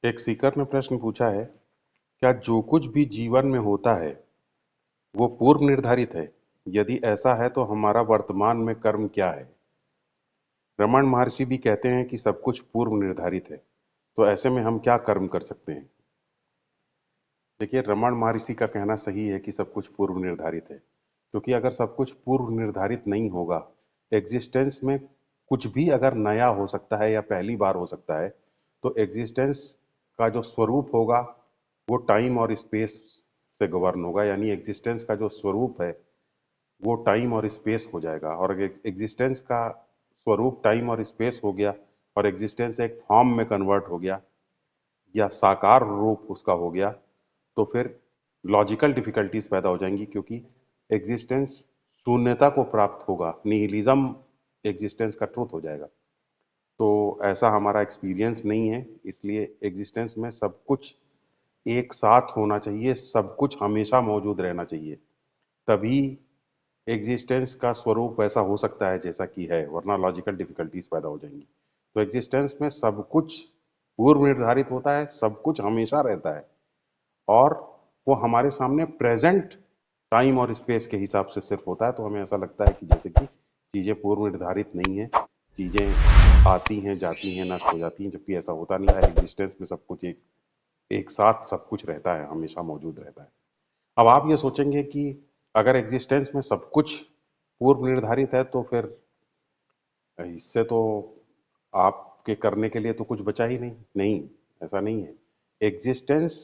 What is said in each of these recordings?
एक सीकर ने प्रश्न पूछा है, क्या जो कुछ भी जीवन में होता है वो पूर्व निर्धारित है? यदि ऐसा है तो हमारा वर्तमान में कर्म क्या है? रमण महर्षि भी कहते हैं कि सब कुछ पूर्व निर्धारित है। तो ऐसे में हम क्या कर्म कर सकते हैं? देखिए, रमण महर्षि का कहना सही है कि सब कुछ पूर्व निर्धारित है, क्योंकि अगर सब कुछ पूर्व निर्धारित नहीं होगा, एग्जिस्टेंस में कुछ भी अगर नया हो सकता है या पहली बार हो सकता है, तो एग्जिस्टेंस का जो स्वरूप होगा वो टाइम और स्पेस से गवर्न होगा। यानी एग्जिस्टेंस का जो स्वरूप है वो टाइम और स्पेस हो जाएगा, और एग्जिस्टेंस का स्वरूप टाइम और स्पेस हो गया और एग्जिस्टेंस एक फॉर्म में कन्वर्ट हो गया या साकार रूप उसका हो गया, तो फिर लॉजिकल डिफिकल्टीज पैदा हो जाएंगी, क्योंकि एग्जिस्टेंस शून्यता को प्राप्त होगा, निहिलिज्म एग्जिस्टेंस का ट्रूथ हो जाएगा। तो ऐसा हमारा एक्सपीरियंस नहीं है, इसलिए एग्जिस्टेंस में सब कुछ एक साथ होना चाहिए, सब कुछ हमेशा मौजूद रहना चाहिए, तभी एग्जिस्टेंस का स्वरूप वैसा हो सकता है जैसा कि है, वरना लॉजिकल डिफिकल्टीज पैदा हो जाएंगी। तो एग्जिस्टेंस में सब कुछ पूर्व निर्धारित होता है, सब कुछ हमेशा रहता है, और वो हमारे सामने प्रेजेंट टाइम और स्पेस के हिसाब से सिर्फ होता है। तो हमें ऐसा लगता है कि जैसे कि चीजें पूर्व निर्धारित नहीं है, चीजें आती हैं जाती हैं नष्ट हो जाती हैं, जबकि ऐसा होता नहीं है। एग्जिस्टेंस में सब कुछ एक एक साथ सब कुछ रहता है, हमेशा मौजूद रहता है। अब आप ये सोचेंगे कि अगर एग्जिस्टेंस में सब कुछ पूर्व निर्धारित है तो फिर इससे तो आपके करने के लिए तो कुछ बचा ही नहीं। नहीं, ऐसा नहीं है। एग्जिस्टेंस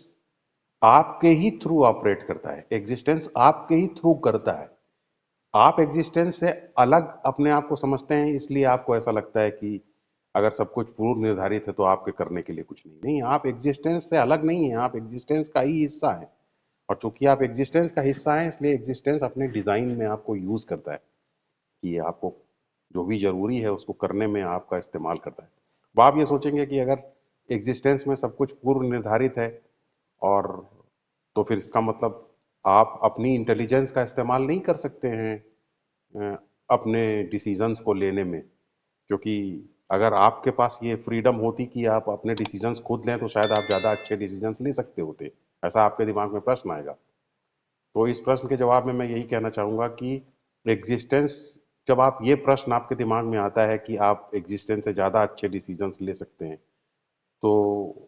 आपके ही थ्रू ऑपरेट करता है, एग्जिस्टेंस आपके ही थ्रू करता है। आप एग्जिस्टेंस से अलग अपने आप को समझते हैं, इसलिए आपको ऐसा लगता है कि अगर सब कुछ पूर्व निर्धारित है तो आपके करने के लिए कुछ नहीं। नहीं, आप एग्जिस्टेंस से अलग नहीं है, आप एग्जिस्टेंस का ही हिस्सा है। और चूंकि आप एग्जिस्टेंस का हिस्सा है, इसलिए एग्जिस्टेंस अपने डिजाइन में आपको यूज करता है कि आपको जो भी जरूरी है उसको करने में आपका इस्तेमाल करता है। अब आप ये सोचेंगे कि अगर एग्जिस्टेंस में सब कुछ पूर्व निर्धारित है, और तो फिर इसका मतलब आप अपनी इंटेलिजेंस का इस्तेमाल नहीं कर सकते हैं अ, अपने डिसीजंस को लेने में। क्योंकि अगर आपके पास ये फ्रीडम होती कि आप अपने डिसीजंस खुद लें, तो शायद आप ज़्यादा अच्छे डिसीजंस ले सकते होते। ऐसा आपके दिमाग में प्रश्न आएगा। तो इस प्रश्न के जवाब में मैं यही कहना चाहूँगा कि एग्जिस्टेंस, जब आप ये प्रश्न आपके दिमाग में आता है कि आप एग्जिस्टेंस से ज़्यादा अच्छे डिसीजंस ले सकते हैं, तो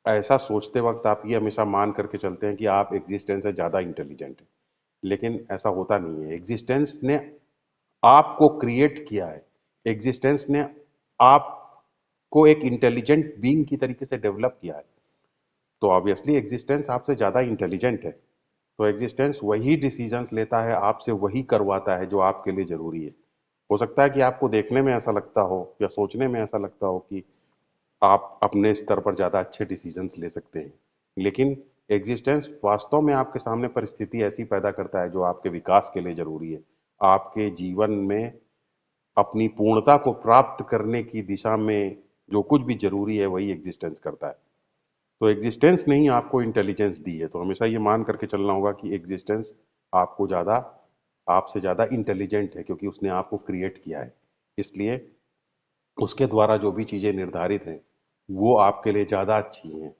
ऐसा सोचते वक्त आप ये हमेशा मान करके चलते हैं कि आप एग्जिस्टेंस से ज़्यादा इंटेलिजेंट हैं। लेकिन ऐसा होता नहीं है। एग्जिस्टेंस ने आपको क्रिएट किया है, एग्जिस्टेंस ने आपको एक इंटेलिजेंट बीइंग की तरीके से डेवलप किया है। तो ऑब्वियसली एग्जिस्टेंस आपसे ज़्यादा इंटेलिजेंट है। तो एग्जिस्टेंस वही डिसीजंस लेता है, आपसे वही करवाता है जो आपके लिए ज़रूरी है। हो सकता है कि आपको देखने में ऐसा लगता हो या सोचने में ऐसा लगता हो कि आप अपने स्तर पर ज़्यादा अच्छे डिसीजंस ले सकते हैं, लेकिन एग्जिस्टेंस वास्तव में आपके सामने परिस्थिति ऐसी पैदा करता है जो आपके विकास के लिए ज़रूरी है। आपके जीवन में अपनी पूर्णता को प्राप्त करने की दिशा में जो कुछ भी ज़रूरी है वही एग्जिस्टेंस करता है। तो एग्जिस्टेंस ने ही आपको इंटेलिजेंस दी है। तो हमेशा ये मान करके चलना होगा कि एग्जिस्टेंस आपको ज़्यादा, आपसे ज़्यादा इंटेलिजेंट है, क्योंकि उसने आपको क्रिएट किया है। इसलिए उसके द्वारा जो भी चीज़ें निर्धारित हैं वो आपके लिए ज़्यादा अच्छी हैं,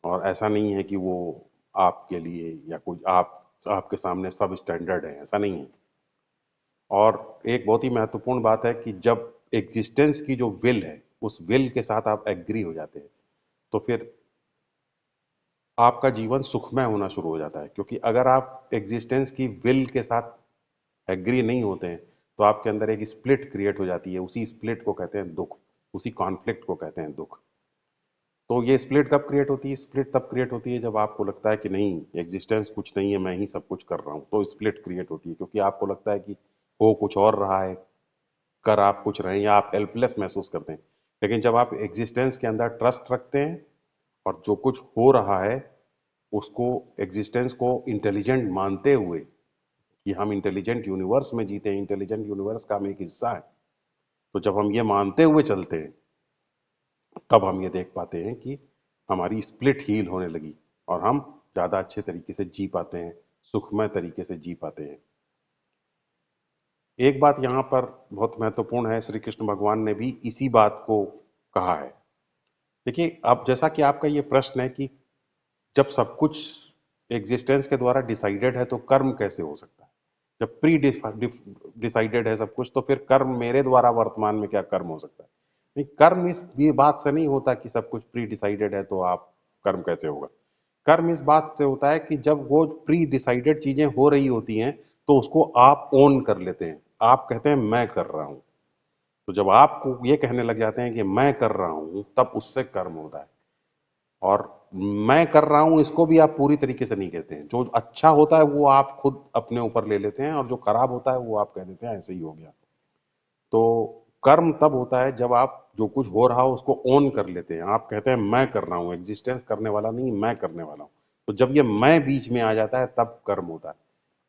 और ऐसा नहीं है कि वो आपके लिए या कोई आपके सामने सब स्टैंडर्ड है, ऐसा नहीं है। और एक बहुत ही महत्वपूर्ण बात है कि जब एग्जिस्टेंस की जो विल है उस विल के साथ आप एग्री हो जाते हैं, तो फिर आपका जीवन सुखमय होना शुरू हो जाता है। क्योंकि अगर आप एग्जिस्टेंस की विल के साथ एग्री नहीं होते हैं, तो आपके अंदर एक स्प्लिट क्रिएट हो जाती है। उसी स्प्लिट को कहते हैं दुख, उसी कॉन्फ्लिक्ट को कहते हैं दुख। तो ये स्प्लिट कब क्रिएट होती है? स्प्लिट तब क्रिएट होती है जब आपको लगता है कि नहीं, एग्जिस्टेंस कुछ नहीं है, मैं ही सब कुछ कर रहा हूँ। तो स्प्लिट क्रिएट होती है, क्योंकि आपको लगता है कि हो कुछ और रहा है, कर आप कुछ रहे हैं, या आप हेल्पलेस महसूस करते हैं। लेकिन जब आप एग्जिस्टेंस के अंदर ट्रस्ट रखते हैं और जो कुछ हो रहा है उसको, एग्जिस्टेंस को इंटेलिजेंट मानते हुए कि हम इंटेलिजेंट यूनिवर्स में जीते हैं, इंटेलिजेंट यूनिवर्स का हम एक हिस्सा है, तो जब हम ये मानते हुए चलते हैं तब हम ये देख पाते हैं कि हमारी स्प्लिट हील होने लगी और हम ज़्यादा अच्छे तरीके से जी पाते हैं, सुखमय तरीके से जी पाते हैं। एक बात यहाँ पर बहुत महत्वपूर्ण है, श्री कृष्ण भगवान ने भी इसी बात को कहा है देखिए, अब जैसा कि आपका ये प्रश्न है कि जब सब कुछ एग्जिस्टेंस के द्वारा डिसाइडेड है तो कर्म कैसे हो सकता है? जब प्री डिसाइडेड है सब कुछ तो फिर कर्म मेरे द्वारा वर्तमान में क्या कर्म हो सकता है? नहीं, कर्म इस ये बात से नहीं होता कि सब कुछ प्री डिसाइडेड है तो आप कर्म कैसे होगा। कर्म इस बात से होता है कि जब वो प्री डिसाइडेड चीजें हो रही होती हैं तो उसको आप ओन कर लेते हैं। आप कहते हैं मैं कर रहा हूं। तो जब आपको ये कहने लग जाते हैं कि मैं कर रहा हूं तब उससे कर्म होता है। और मैं कर रहा हूं इसको भी आप पूरी तरीके से नहीं कहते हैं। जो अच्छा होता है वो आप खुद अपने ऊपर ले लेते हैं और जो खराब होता है वो आप कह देते हैं ऐसे ही हो गया। तो कर्म तब होता है जब आप जो कुछ हो रहा हो उसको ओन कर लेते हैं। आप कहते हैं मैं कर रहा हूं, एग्जिस्टेंस करने वाला नहीं, मैं करने वाला हूं। तो जब ये मैं बीच में आ जाता है तब कर्म होता है।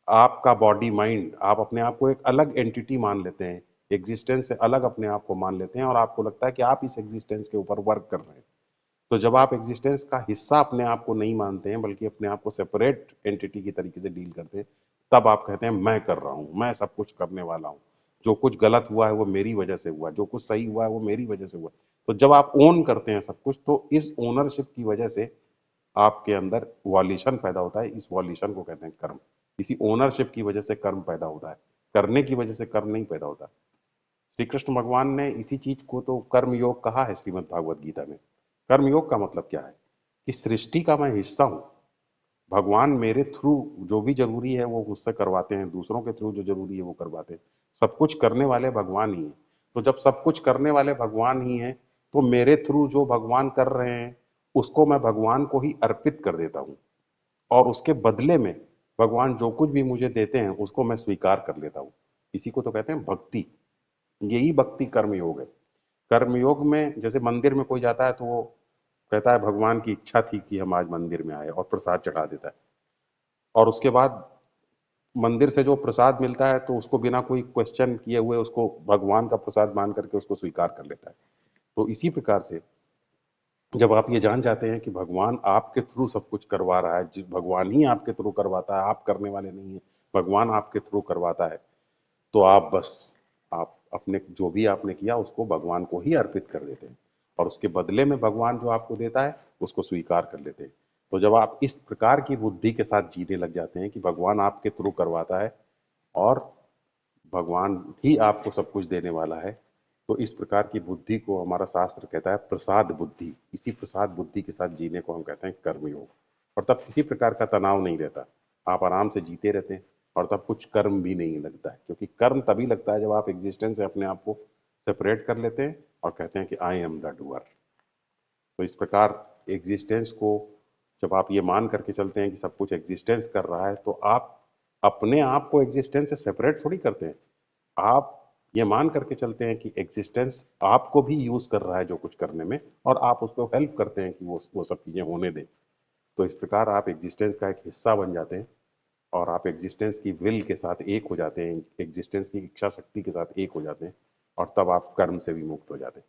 आपका बॉडी माइंड आप अपने आप को एक अलग एंटिटी मान लेते हैं, एग्जिस्टेंस से अलग अपने आप को मान लेते हैं और आपको लगता है कि आप इस एग्जिस्टेंस के ऊपर वर्क कर रहे हैं। तो जब आप एग्जिस्टेंस का हिस्सा अपने आप को नहीं मानते हैं बल्कि अपने आप को सेपरेट एंटिटी की तरीके से डील करते हैं, तब आप कहते हैं मैं कर रहा हूं, मैं सब कुछ करने वाला हूं। जो कुछ गलत हुआ है वो मेरी वजह से हुआ, जो कुछ सही हुआ है वो मेरी वजह से हुआ। तो जब आप ओन करते हैं सब कुछ तो इस ओनरशिप की वजह से आपके अंदर वॉल्यूशन पैदा होता है। इस वॉल्यूशन को कहते हैं कर्म। इसी ओनरशिप की वजह से कर्म पैदा होता है। करने की वजह से कर्म नहीं पैदा होता। श्री कृष्ण भगवान ने इसी चीज को तो कर्म योग कहा है श्रीमद् भागवत गीता में। कर्म योग का मतलब क्या है कि सृष्टि का मैं हिस्सा हूं। भगवान मेरे थ्रू जो भी जरूरी है वो मुझसे करवाते हैं, दूसरों के थ्रू जो जरूरी है वो करवाते हैं। सब कुछ करने वाले भगवान ही हैं। तो जब सब कुछ करने वाले भगवान ही हैं तो मेरे थ्रू जो भगवान कर रहे हैं उसको मैं भगवान को ही अर्पित कर देता हूँ। और उसके बदले में भगवान जो कुछ भी मुझे देते हैं उसको मैं स्वीकार कर लेता हूँ। इसी को तो कहते हैं भक्ति। यही भक्ति कर्म योग है। कर्म योग में जैसे मंदिर में कोई जाता है तो वो कहता है भगवान की इच्छा थी कि हम आज मंदिर में आए और प्रसाद चढ़ा देता है। और उसके बाद मंदिर से जो प्रसाद मिलता है तो उसको बिना कोई क्वेश्चन किए हुए उसको भगवान का प्रसाद मान करके उसको स्वीकार कर लेता है। तो इसी प्रकार से जब आप ये जान जाते हैं कि भगवान आपके थ्रू सब कुछ करवा रहा है, भगवान ही आपके थ्रू करवाता है, आप करने वाले नहीं है, भगवान आपके थ्रू करवाता है, तो आप बस आप अपने जो भी आपने किया उसको भगवान को ही अर्पित कर देते हैं। और उसके बदले में भगवान जो आपको देता है उसको स्वीकार कर लेते हैं। तो जब आप इस प्रकार की बुद्धि के साथ जीने लग जाते हैं कि भगवान आपके थ्रू करवाता है और भगवान ही आपको सब कुछ देने वाला है, तो इस प्रकार की बुद्धि को हमारा शास्त्र कहता है प्रसाद बुद्धि। इसी प्रसाद बुद्धि के साथ जीने को हम कहते हैं कर्मयोग। और तब किसी प्रकार का तनाव नहीं रहता, आप आराम से जीते रहते हैं। और तब कुछ कर्म भी नहीं लगता है, क्योंकि कर्म तभी लगता है जब आप एग्जिस्टेंस से अपने आप को सेपरेट कर लेते हैं और कहते हैं कि आई एम द डूअर। तो इस प्रकार एग्जिस्टेंस को जब आप ये मान करके चलते हैं कि सब कुछ एग्जिस्टेंस कर रहा है तो आप अपने आप को एग्जिस्टेंस से सेपरेट थोड़ी करते हैं। आप ये मान करके चलते हैं कि एग्जिस्टेंस आपको भी यूज कर रहा है जो कुछ करने में, और आप उसको हेल्प करते हैं कि वो सब चीजें होने दें। तो इस प्रकार आप एग्जिस्टेंस का एक हिस्सा बन जाते हैं और आप एग्जिस्टेंस की विल के साथ एक हो जाते हैं, एग्जिस्टेंस की इच्छा शक्ति के साथ एक हो जाते हैं और तब आप कर्म से भी मुक्त हो जाते हैं।